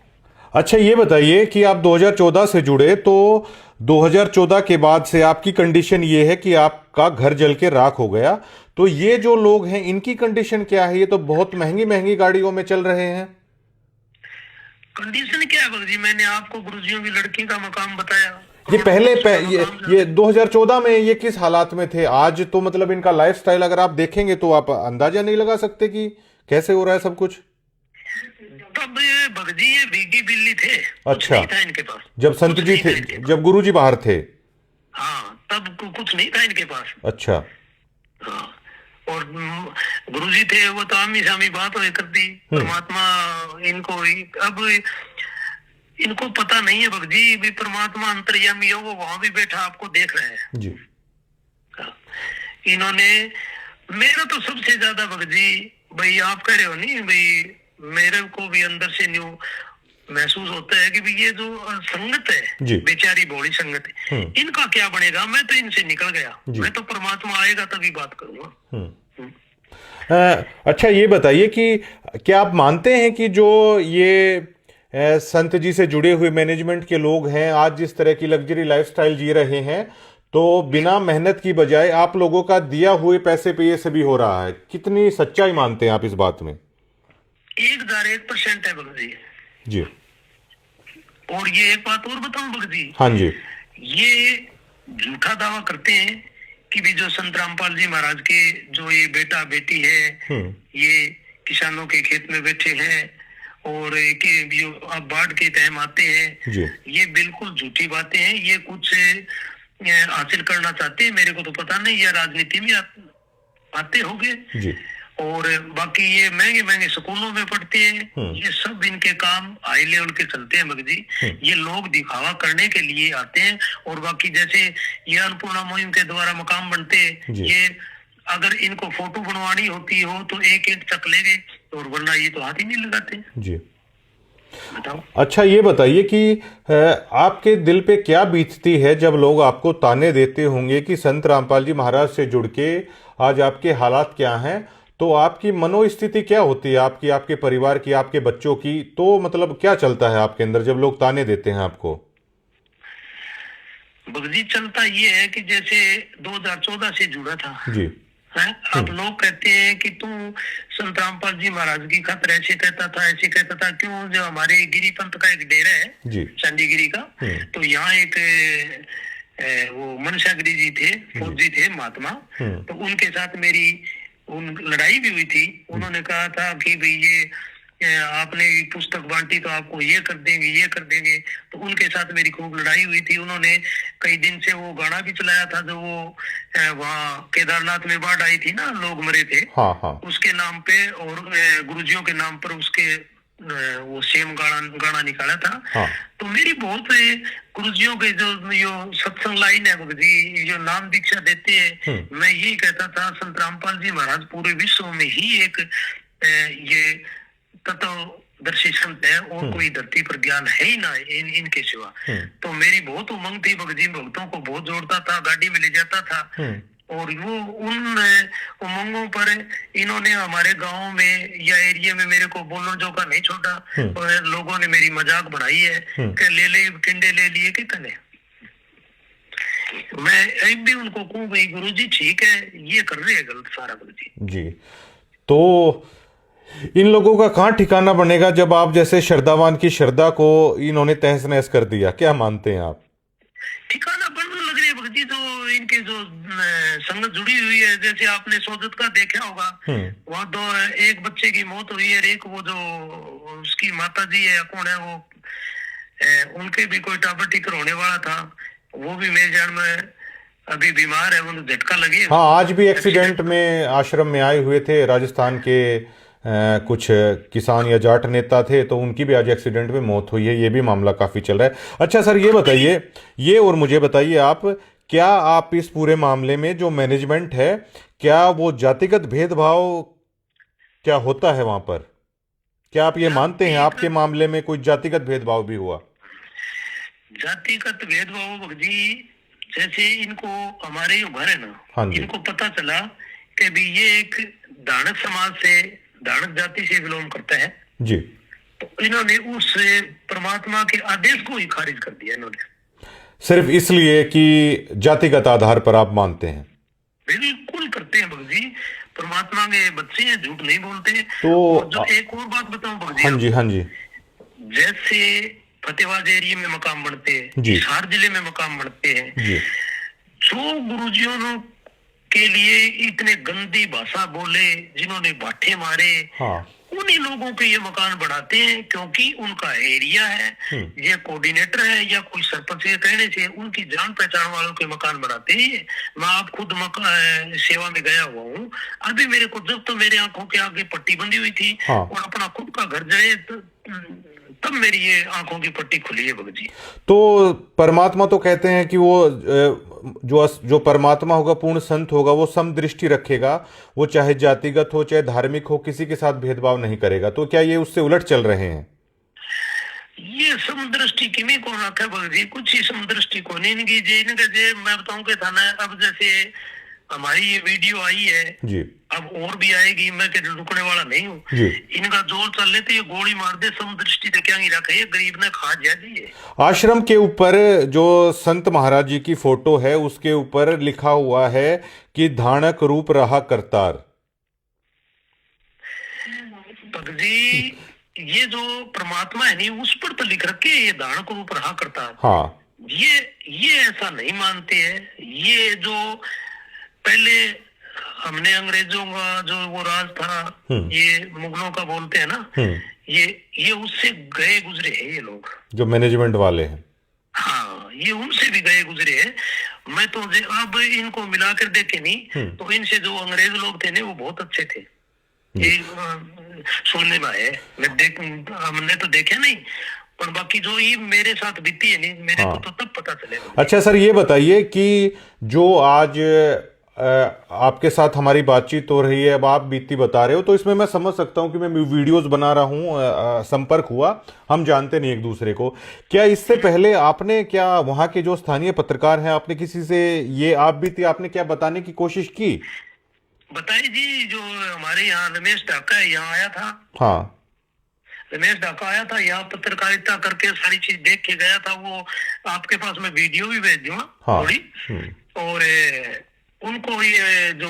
अच्छा, ये बताइए कि आप 2014 से जुड़े, तो 2014 के बाद से आपकी कंडीशन ये है कि आपका घर जल के राख हो गया। तो ये जो लोग हैं इनकी कंडीशन क्या है? ये तो बहुत महंगी महंगी गाड़ियों में चल रहे हैं। कंडीशन क्या है भगत जी? मैंने आपको गुरुजियों की लड़की का मकाम बताया। ये पहले ये 2014 में ये किस हालात में थे? आज तो मतलब इनका लाइफस्टाइल अगर आप देखेंगे तो आप अंदाजा नहीं लगा सकते कि कैसे हो रहा है सब कुछ। तब ये भगत जी ये बीगी बिल्ली थे। अच्छा। नहीं था इनके पास जब संत जी थे, जब गुरु जी बाहर थे? हाँ, तब कुछ नहीं था इनके पास। अच्छा। हाँ, और गुरुजी थे वो तो आमी सामी बात हो करती, परमात्मा इनको अब इनको पता नहीं है भगत जी भी परमात्मा अंतर्यामी है, वो वहां भी बैठा आपको देख रहे हैं जी। इन्होंने मेरा तो सबसे ज्यादा भगत जी भाई, आप कह रहे हो नहीं भाई, मेरे को भी अंदर से न्यू महसूस होता है कि भाई ये जो संगत है, बेचारी भोली संगत है, इनका क्या बनेगा? मैं तो इनसे निकल गया, मैं तो परमात्मा आएगा तभी बात करूंगा। अच्छा, ये बताइए कि क्या आप मानते हैं कि जो ये संत जी से जुड़े हुए मैनेजमेंट के लोग हैं आज जिस तरह की लग्जरी लाइफस्टाइल जी रहे हैं, तो बिना मेहनत की बजाय आप लोगों का दिया हुए पैसे पे ये सभी हो रहा है? कितनी सच्चाई मानते हैं आप इस बात में? 1001% है भगत जी। जी। और ये एक बात और बताऊं भगत जी? हाँ जी। ये झूठा दावा करते हैं कि भी जो संत रामपाल जी महाराज के जो ये बेटा बेटी है, ये किसानों के खेत में बैठे हैं और कि जो अब बाढ़ के टाइम आते हैं, ये बिल्कुल झूठी बातें हैं। ये कुछ हासिल करना चाहते हैं, मेरे को तो पता नहीं, या राजनीति में आते होंगे। और बाकी ये महंगे महंगे स्कूलों में पढ़ते हैं। ये सब इनके काम हाई लेवल के चलते हैं भगत जी। ये लोग दिखावा करने के लिए आते हैं। और बाकी जैसे ये अन्नपूर्णा मुहिम के द्वारा मकाम बनते हैं, ये अगर इनको फोटो बनवानी होती हो तो एक एक चक ले गए, और वरना ये तो हाथ ही नहीं लगाते जी। बताओ। अच्छा, ये बताइए कि आपके दिल पे क्या बीतती है जब लोग आपको ताने देते होंगे कि संत रामपाल जी महाराज से जुड़ के आज आपके हालात क्या हैं, तो आपकी मनोस्थिति क्या होती है, आपकी, आपके परिवार की, आपके बच्चों की? तो मतलब क्या चलता है आपके अंदर जब लोग ताने देते हैं आपको? भगत जी, चलता ये है कि जैसे 2014 से जुड़ा था जी है, अब लोग कहते हैं कि तू संत रामपाल जी महाराज की खातिर ऐसे कहता था, ऐसे कहता था। क्यों? जो हमारे गिरी पंथ का एक डेरा है चंडीगिरी का, तो यहाँ एक वो मनसा गिरी जी थे, फौजी थे महात्मा, तो उनके साथ मेरी लड़ाई भी हुई थी। उन्होंने कहा था कि भाई ये आपने पुस्तक बांटी तो आपको ये कर देंगे, ये कर देंगे। तो उनके साथ मेरी खूब लड़ाई हुई थी। उन्होंने कई दिन से वो गाना भी चलाया था, जो वो वहाँ केदारनाथ में बाढ़ आई थी ना, लोग मरे थे। हाँ। उसके नाम पे और गुरुजियों के नाम पर उसके वो सेम गाना निकाला था। हाँ। तो मेरी बहुत गुरुजियों के जो सत्संग लाइन है भगत जी, जो नाम दीक्षा देते हैं, मैं यही कहता था संत रामपाल जी महाराज पूरे विश्व में ही एक ये तत्वदर्शी संत है, और कोई धरती पर ज्ञान है ही ना इनके सिवा। तो मेरी बहुत उमंग थी भगत जी, भक्तों को बहुत जोड़ता था, गाड़ी में ले जाता था। और वो उन उमंगों पर इन्होंने हमारे गांव में या एरिया में मेरे को बोलने जो का नहीं छोड़ा। और लोगों ने मेरी मजाक बनाई है कि ले ले टिंडे ले लिए कितने। मैं एक भी उनको कहूँ भाई गुरुजी ठीक है ये कर रहे हैं गलत सारा गुरुजी। जी, तो इन लोगों का कहाँ ठिकाना बनेगा जब आप जैसे श्रद्धावान की श्रद्धा को इन्होंने तहस नहस कर दिया? क्या मानते हैं आप? ठिकाना बनने लग रही है भक्ति। तो इनके जो संगत जुड़ी हुई है, जैसे आपने सोजत का देखा होगा, वहाँ तो एक बच्चे की मौत हुई है, एक वो जो उसकी माता जी है कौन है वो, उनके भी कोई टाबर टिकर होने वाला था, वो भी मेरे जान में अभी बीमार है, वो झटका लगे। हाँ, आज भी एक्सीडेंट में आश्रम में आए हुए थे राजस्थान के कुछ किसान या जाट नेता थे, तो उनकी भी आज एक्सीडेंट में मौत हुई है। ये भी मामला काफ़ी चल रहा है। अच्छा सर, ये बताइए, ये और मुझे बताइए आप, क्या आप इस पूरे मामले में जो मैनेजमेंट है, क्या वो जातिगत भेदभाव क्या होता है वहाँ पर? क्या आप ये मानते हैं आपके मामले में कोई जातिगत भेदभाव भी हुआ? जातिगत भेदभाव जी, जैसे इनको हमारे जो घर है ना, हाँ जी। इनको पता चला कि भी ये एक दानक समाज से, दानक जाति से बिलोंग करता है जी, तो इन्होंने उस परमात्मा के आदेश को ही खारिज कर दिया इन्होंने, सिर्फ इसलिए कि जातिगत आधार पर आप मानते हैं? बिल्कुल करते हैं भगत जी। परमात्मा के बच्चे हैं, झूठ नहीं बोलते। तो और जो एक और बात बताऊं भगत हाँ जी, हाँ जी, जैसे फतेहाबाद एरिया में मकाम बनते हैं, जी, हिसार जिले में मकाम बनते हैं, जी, जो गुरुजियों के लिए इतने गंदी भाषा बोले, जिन्होंने बाठे मारे, हाँ, उन्हीं लोगों के ये मकान बनाते हैं, क्योंकि उनका एरिया है, ये कोऑर्डिनेटर है या कोई सरपंच के कहने से उनकी जान पहचान वालों के मकान बनाते हैं। मैं आप खुद सेवा में गया हुआ हूँ। अभी मेरे को जब तो मेरे आंखों के आगे पट्टी बंधी हुई थी, हाँ, और अपना खुद का घर जाए तब मेरी ये आंखों की पट्टी खुली है भगत जी। तो परमात्मा तो कहते हैं कि वो जो परमात्मा होगा, पूर्ण संत होगा, वो समदृष्टि रखेगा, वो चाहे जातिगत हो चाहे धार्मिक हो, किसी के साथ भेदभाव नहीं करेगा। तो क्या ये उससे उलट चल रहे हैं? ये समदृष्टि किमी को रखा भगत जी, कुछ ही समदृष्टि को नहीं इनकी जे, इनका जे मैं बताऊं कि था ना, अब जैसे हमारी ये वीडियो आई है जी, अब और भी आएगी, मैं के रुकने वाला नहीं हूँ जी। इनका जोर चल ले तो ये गोली मार दे, समदृष्टि तो क्या नहीं रखे, ये गरीब ने खा जा जी। आश्रम के ऊपर जो संत महाराज जी की फोटो है, उसके ऊपर लिखा हुआ है कि धानक रूप रहा करतार। भगत जी, ये जो परमात्मा है नहीं, उस पर तो लिख रखे ये धानक रूप रहा करतार। हाँ, ये ऐसा नहीं मानते हैं। ये जो पहले हमने अंग्रेजों का जो वो राज था, ये मुगलों का बोलते हैं ना, ये उससे गए गुजरे हैं ये लोग, जो मैनेजमेंट वाले हैं। हाँ, ये उनसे भी गए गुजरे हैं। मैं तो अब इनको मिलाकर देखे नहीं तो इनसे जो अंग्रेज लोग थे ना, वो बहुत अच्छे थे। ये सुनने में है, हमने तो देखा नहीं, पर बाकी जो ये मेरे साथ बीती है नहीं, मेरे को तो तब पता चलेगा। अच्छा सर, ये बताइए कि जो आज आपके साथ हमारी बातचीत हो रही है, अब आप बीती बता रहे हो, तो इसमें मैं समझ सकता हूं कि मैं वीडियोस बना रहा हूं, संपर्क हुआ, हम जानते नहीं एक दूसरे को। क्या इससे पहले आपने, क्या वहां के जो स्थानीय पत्रकार हैं, आपने किसी से ये आप बीती आपने क्या बताने की कोशिश की? बताइए जी, जो हमारे यहाँ रमेश ढाका यहाँ आया था। हाँ, रमेश ढाका आया था यहाँ, पत्रकारिता करके सारी चीज देख के गया था। वो आपके पास मैं वीडियो भी भेज दूंगा थोड़ी। और उनको ये जो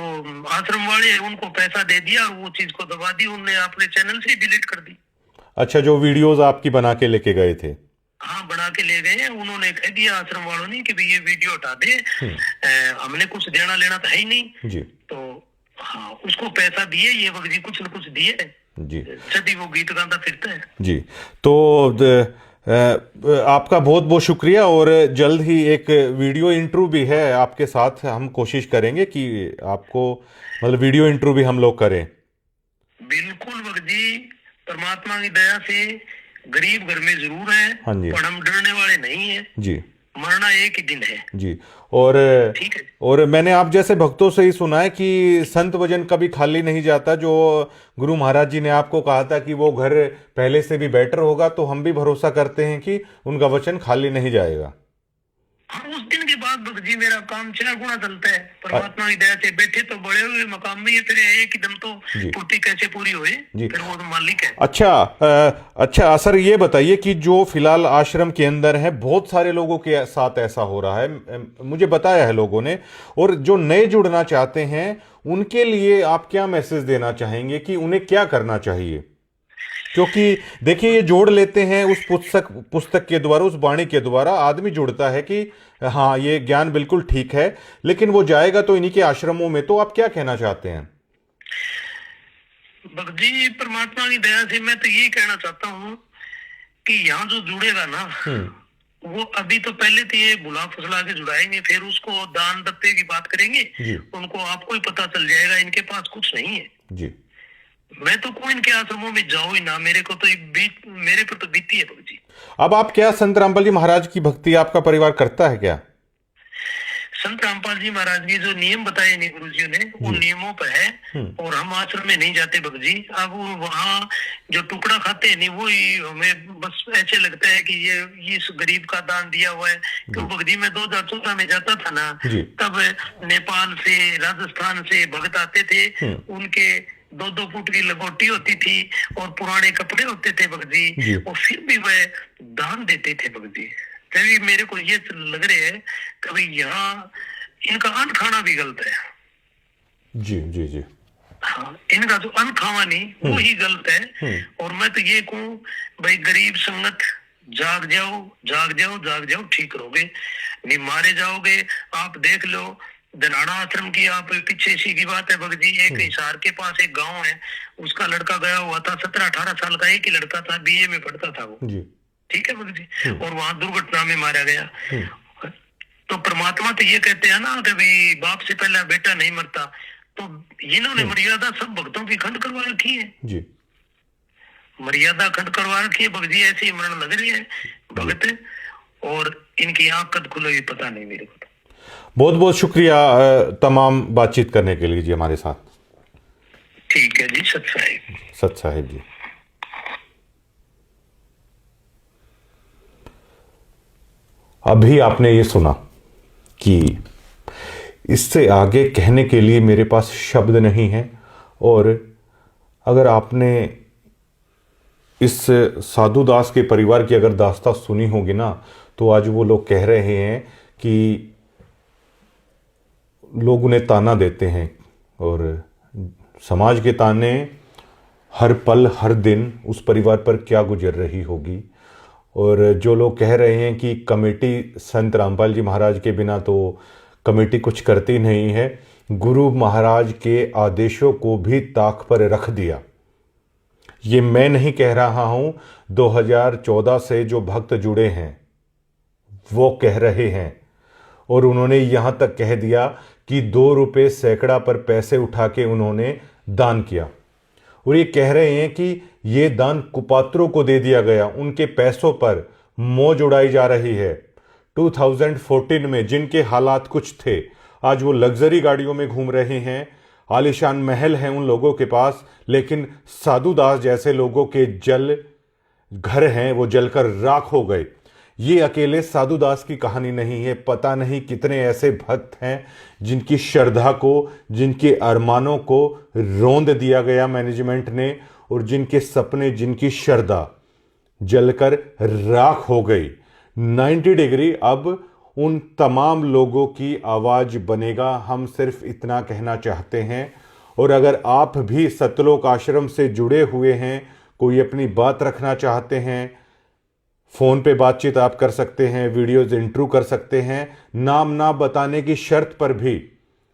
आश्रम वाले हैं उनको पैसा दे दिया और वो चीज को दबा दी, उनने अपने चैनल से डिलीट कर दी। अच्छा, जो वीडियोस आपकी बना के लेके गए थे? हाँ, बना के ले गए। उन्होंने कह दिया आश्रम वालों ने कि भाई ये वीडियो हटा दे, हमने कुछ देना लेना तो है ही नहीं जी। तो हाँ, उसको पैसा दिए, ये वक्त जी कुछ न कुछ दिए जी, सदी वो गीत गाता फिरता है जी। तो आपका बहुत बहुत शुक्रिया, और जल्द ही एक वीडियो इंटरव्यू भी है आपके साथ, हम कोशिश करेंगे कि आपको मतलब वीडियो इंटरव्यू भी हम लोग करें। बिल्कुल भगत जी, परमात्मा की दया से गरीब घर में जरूर है। हाँ जी, पर हम डरने वाले नहीं है जी, मरना एक ही दिन है जी। और ठीक है। और मैंने आप जैसे भक्तों से ही सुना है कि संत वजन कभी खाली नहीं जाता। जो गुरु महाराज जी ने आपको कहा था कि वो घर पहले से भी बेटर होगा, तो हम भी भरोसा करते हैं कि उनका वचन खाली नहीं जाएगा। हाँ, उस दिन के बाद भगत जी मेरा काम 4 गुना चलता है। परमात्मा की दया से बैठे तो बड़े हुए मकाम में, ये फिर एक ही दम तो जी पूर्ति कैसे पूरी हुई, जी। फिर वो तो मालिक है। अच्छा सर, ये बताइए कि जो फिलहाल आश्रम के अंदर है, बहुत सारे लोगों के साथ ऐसा हो रहा है, मुझे बताया है लोगों ने, और जो नए जुड़ना चाहते हैं उनके लिए आप क्या मैसेज देना चाहेंगे कि उन्हें क्या करना चाहिए? क्योंकि देखिए, ये जोड़ लेते हैं उस पुस्तक के द्वारा, उस वाणी के द्वारा आदमी जुड़ता है कि हाँ, ये ज्ञान बिल्कुल ठीक है, लेकिन वो जाएगा तो इन्हीं के आश्रमों में। तो आप क्या कहना चाहते हैं? भगत जी परमात्मा की दया से मैं तो यही कहना चाहता हूँ कि यहाँ जो जुड़ेगा ना, वो अभी तो पहले तो ये बुला फुसला के जुड़ाएंगे, फिर उसको दान दत्ते की बात करेंगे जी उनको आपको ही पता चल जाएगा इनके पास कुछ नहीं है जी। मैं तो कोई इनके आश्रमों में जाऊं ही ना, मेरे को तो मेरे पर तो बीती है भगत जी। अब आप क्या संत रामपाल जी महाराज की भक्ति आपका परिवार करता है क्या? संत रामपाल जी महाराज के जो नियम बताए नहीं गुरु जी ने, वो नियमों पर है, और हम आश्रम में नहीं जाते भगत जी। अब वहाँ जो टुकड़ा खाते हैं नहीं, वो ही हमें बस ऐसे लगता है कि ये इस गरीब का दान दिया हुआ है। क्यों भगत जी, मैं 2014 में जाता था ना, तब नेपाल से राजस्थान से भगत आते थे, उनके 2-2 फुट की लगोटी होती थी और पुराने कपड़े होते थे भगत जी, और फिर भी वह दान देते थे भगत जी। तभी मेरे को ये लग रहे है कभी यहाँ इनका अन्न खाना भी गलत है। जी जी जी। हाँ, इनका जो अन्न खावा नहीं वो ही गलत है। और मैं तो ये कहूँ भाई, गरीब संगत, जाग जाओ जाग जाओ जाग जाओ, ठीक रहोगे, नहीं मारे जाओगे। आप देख लो धनाड़ा आश्रम की, आप पीछे इसी की बात है भगत जी, एक हिसार के पास एक गांव है, उसका लड़का गया हुआ था, 17-18 साल का एक ही लड़का था, बीए में पढ़ता था वो जी। ठीक है भगत जी, और वहां दुर्घटना में मारा गया। तो परमात्मा तो ये कहते हैं ना कि भाई बाप से पहले बेटा नहीं मरता, तो इन्होंने मर्यादा सब भक्तों की खंड करवा रखी है जी, मर्यादा खंड करवा रखी है भगत जी। ऐसे ही मरण लग रही है भगत, और इनकी आंख कद खुलेगी पता नहीं मेरे को। बहुत बहुत शुक्रिया तमाम बातचीत करने के लिए जी हमारे साथ। ठीक है जी, सत साहिब जी। अभी आपने ये सुना कि इससे आगे कहने के लिए मेरे पास शब्द नहीं है, और अगर आपने इस साधु दास के परिवार की अगर दास्तां सुनी होगी ना, तो आज वो लोग कह रहे हैं कि लोग उन्हें ताना देते हैं, और समाज के ताने हर पल हर दिन उस परिवार पर क्या गुजर रही होगी। और जो लोग कह रहे हैं कि कमेटी संत रामपाल जी महाराज के बिना तो कमेटी कुछ करती नहीं है, गुरु महाराज के आदेशों को भी ताक पर रख दिया। ये मैं नहीं कह रहा हूं, 2014 से जो भक्त जुड़े हैं वो कह रहे हैं, और उन्होंने यहां तक कह दिया कि 2 रुपये सैकड़ा पर पैसे उठा के उन्होंने दान किया, और ये कह रहे हैं कि ये दान कुपात्रों को दे दिया गया, उनके पैसों पर मौज उड़ाई जा रही है। 2014 में जिनके हालात कुछ थे, आज वो लग्जरी गाड़ियों में घूम रहे हैं, आलीशान महल हैं उन लोगों के पास, लेकिन साधु दास जैसे लोगों के घर हैं वो जलकर राख हो गए। ये अकेले साधु दास की कहानी नहीं है, पता नहीं कितने ऐसे भक्त हैं जिनकी श्रद्धा को, जिनके अरमानों को रौंद दिया गया मैनेजमेंट ने, और जिनके सपने, जिनकी श्रद्धा जलकर राख हो गई। 90 डिग्री अब उन तमाम लोगों की आवाज बनेगा, हम सिर्फ इतना कहना चाहते हैं। और अगर आप भी सतलोक आश्रम से जुड़े हुए हैं, कोई अपनी बात रखना चाहते हैं, फ़ोन पे बातचीत आप कर सकते हैं, वीडियोज़ इंटरव्यू कर सकते हैं, नाम ना बताने की शर्त पर भी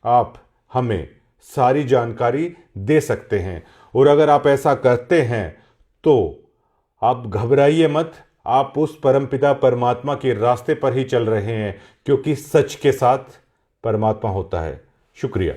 आप हमें सारी जानकारी दे सकते हैं। और अगर आप ऐसा करते हैं तो आप घबराइए मत, आप उस परमपिता परमात्मा के रास्ते पर ही चल रहे हैं, क्योंकि सच के साथ परमात्मा होता है। शुक्रिया।